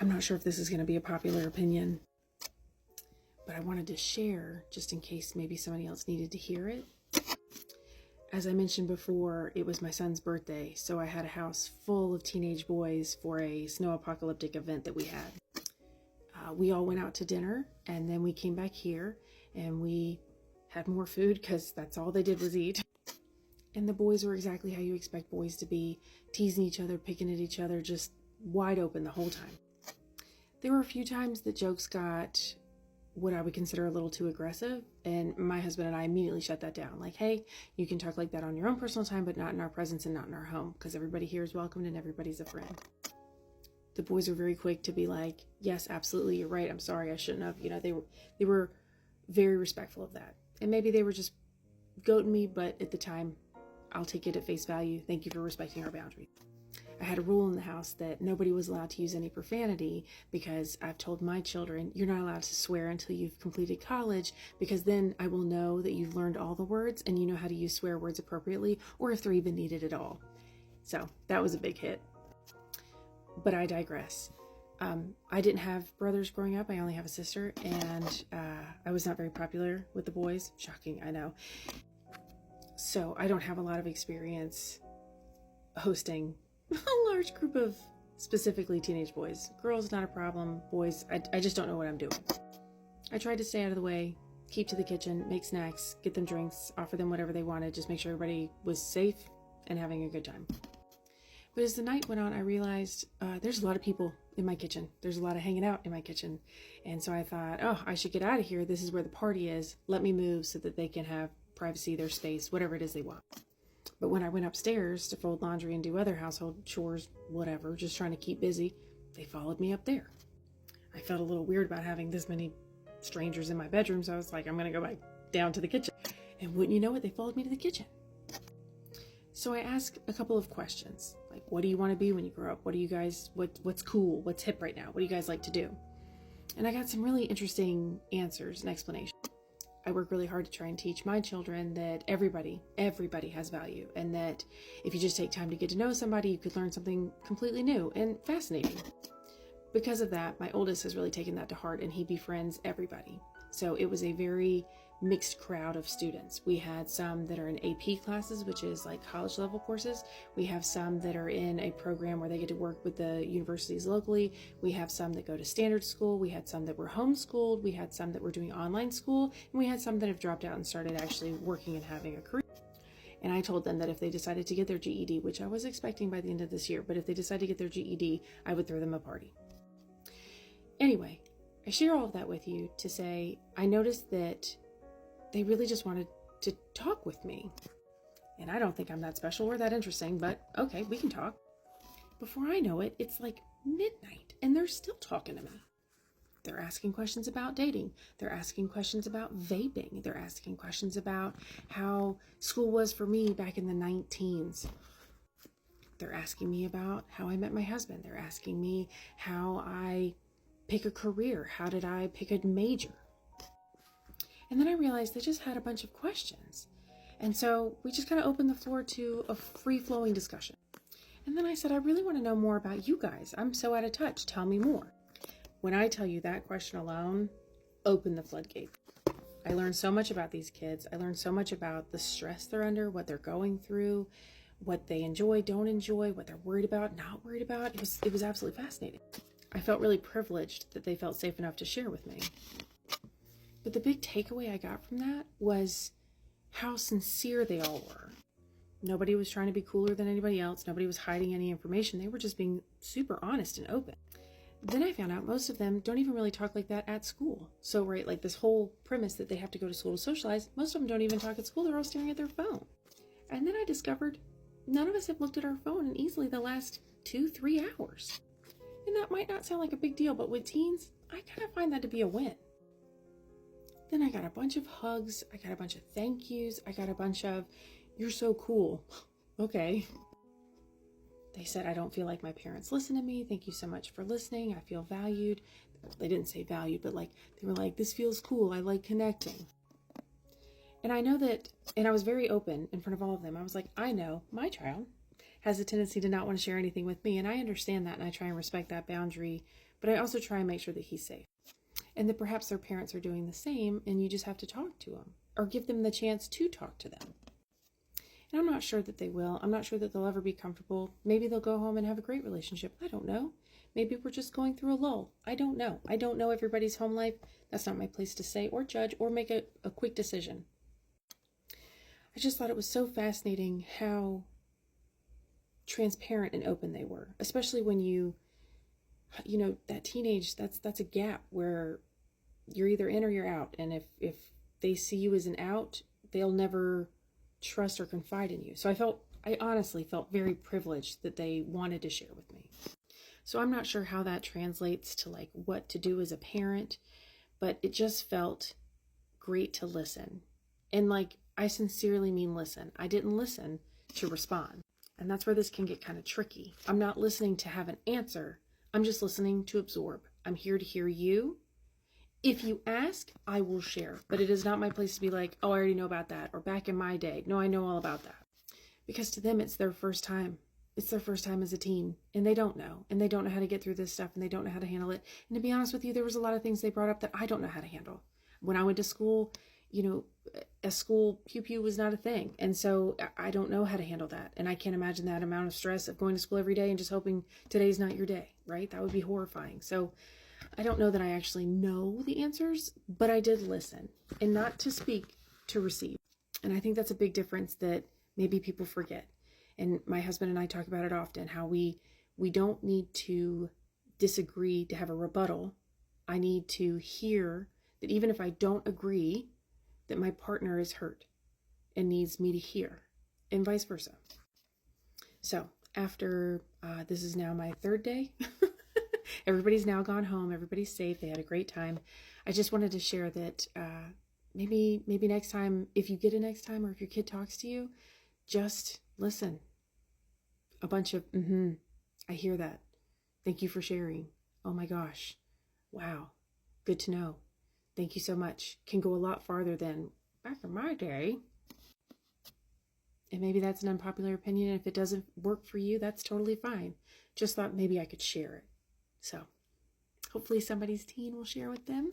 I'm not sure if this is going to be a popular opinion, but I wanted to share just in case maybe somebody else needed to hear it. As I mentioned before, it was my son's birthday, so I had a house full of teenage boys for a snow apocalyptic event that we had. We all went out to dinner, and then we came back here, and we had more food because that's all they did was eat. And the boys were exactly how you expect boys to be, teasing each other, picking at each other, just wide open the whole time. There were a few times that jokes got what I would consider a little too aggressive, and my husband and I immediately shut that down. Like, hey, you can talk like that on your own personal time, but not in our presence and not in our home, because everybody here is welcomed and everybody's a friend. The boys were very quick to be like, yes, absolutely, you're right, I'm sorry, I shouldn't have. You know, they were very respectful of that. And maybe they were just goating me, but at the time, I'll take it at face value. Thank you for respecting our boundaries. I had a rule in the house that nobody was allowed to use any profanity, because I've told my children, you're not allowed to swear until you've completed college, because then I will know that you've learned all the words and you know how to use swear words appropriately, or if they're even needed at all. So that was a big hit. But I digress. I didn't have brothers growing up. I only have a sister, and I was not very popular with the boys. Shocking, I know. So I don't have a lot of experience hosting a large group of specifically teenage boys. Girls, not a problem. Boys, I just don't know what I'm doing. I tried to stay out of the way, keep to the kitchen, make snacks, get them drinks, offer them whatever they wanted, just make sure everybody was safe and having a good time. But as the night went on, I realized there's a lot of people in my kitchen. There's a lot of hanging out in my kitchen. And so I thought, oh, I should get out of here. This is where the party is. Let me move so that they can have privacy, their space, whatever it is they want. But when I went upstairs to fold laundry and do other household chores, whatever, just trying to keep busy, they followed me up there. I felt a little weird about having this many strangers in my bedroom, so I was like, I'm going to go back down to the kitchen. And wouldn't you know it, they followed me to the kitchen. So I asked a couple of questions, like, what do you want to be when you grow up? What do you guys, what's cool? What's hip right now? What do you guys like to do? And I got some really interesting answers and explanations. I work really hard to try and teach my children that everybody has value, and that if you just take time to get to know somebody, you could learn something completely new and fascinating. Because of that, my oldest has really taken that to heart, and he befriends everybody. So it was a very mixed crowd of students. We had some that are in AP classes, which is like college level courses. We have some that are in a program where they get to work with the universities locally. We have some that go to standard school. We had some that were homeschooled. We had some that were doing online school. And we had some that have dropped out and started actually working and having a career. And I told them that if they decided to get their GED, which I was expecting by the end of this year, but if they decided to get their GED, I would throw them a party. Anyway, I share all of that with you to say, I noticed that they really just wanted to talk with me. And I don't think I'm that special or that interesting, but okay, we can talk. Before I know it, it's like midnight and they're still talking to me. They're asking questions about dating. They're asking questions about vaping. They're asking questions about how school was for me back in the 19s. They're asking me about how I met my husband. They're asking me how I pick a career. How did I pick a major? And then I realized they just had a bunch of questions. And so we just kind of opened the floor to a free-flowing discussion. And then I said, I really want to know more about you guys. I'm so out of touch. Tell me more. When I tell you that question alone, open the floodgate. I learned so much about these kids. I learned so much about the stress they're under, what they're going through, what they enjoy, don't enjoy, what they're worried about, not worried about. It was absolutely fascinating. I felt really privileged that they felt safe enough to share with me. But the big takeaway I got from that was how sincere they all were. Nobody was trying to be cooler than anybody else. Nobody was hiding any information. They were just being super honest and open. Then I found out most of them don't even really talk like that at school. So, right, like this whole premise that they have to go to school to socialize, most of them don't even talk at school. They're all staring at their phone. And then I discovered none of us have looked at our phone in easily the last 2-3 hours. And that might not sound like a big deal, but with teens, I kind of find that to be a win. Then I got a bunch of hugs. I got a bunch of thank yous. I got a bunch of, you're so cool. Okay. They said, I don't feel like my parents listen to me. Thank you so much for listening. I feel valued. They didn't say valued, but like, they were like, this feels cool. I like connecting. And I know that, and I was very open in front of all of them. I was like, I know my child has a tendency to not want to share anything with me. And I understand that, and I try and respect that boundary, but I also try and make sure that he's safe. And that perhaps their parents are doing the same, and you just have to talk to them or give them the chance to talk to them. And I'm not sure that they will. I'm not sure that they'll ever be comfortable. Maybe they'll go home and have a great relationship. I don't know. Maybe we're just going through a lull. I don't know. I don't know everybody's home life. That's not my place to say or judge or make a quick decision. I just thought it was so fascinating how transparent and open they were, especially when you know, that teenage, that's a gap where you're either in or you're out. And if they see you as an out, they'll never trust or confide in you. So I honestly felt very privileged that they wanted to share with me. So I'm not sure how that translates to like what to do as a parent, but it just felt great to listen. And like, I sincerely mean listen. I didn't listen to respond. And that's where this can get kind of tricky. I'm not listening to have an answer. I'm just listening to absorb. I'm here to hear you. If you ask, I will share. But it is not my place to be like, oh, I already know about that. Or back in my day. No, I know all about that. Because to them, it's their first time. It's their first time as a teen. And they don't know. And they don't know how to get through this stuff. And they don't know how to handle it. And to be honest with you, there was a lot of things they brought up that I don't know how to handle. When I went to school, you know, a school pew-pew was not a thing. And so I don't know how to handle that. And I can't imagine that amount of stress of going to school every day and just hoping today's not your day, right? That would be horrifying. So I don't know that I actually know the answers, but I did listen, and not to speak, to receive. And I think that's a big difference that maybe people forget. And my husband and I talk about it often, how we don't need to disagree to have a rebuttal. I need to hear that even if I don't agree, that my partner is hurt and needs me to hear, and vice versa. So after this is now my third day, everybody's now gone home, everybody's safe, they had a great time. I just wanted to share that maybe next time, if you get a next time, or if your kid talks to you, just listen. A bunch of, I hear that. Thank you for sharing. Oh my gosh. Wow. Good to know. Thank you so much. Can go a lot farther than back in my day. And maybe that's an unpopular opinion. And if it doesn't work for you, that's totally fine. Just thought maybe I could share it. So hopefully somebody's teen will share with them.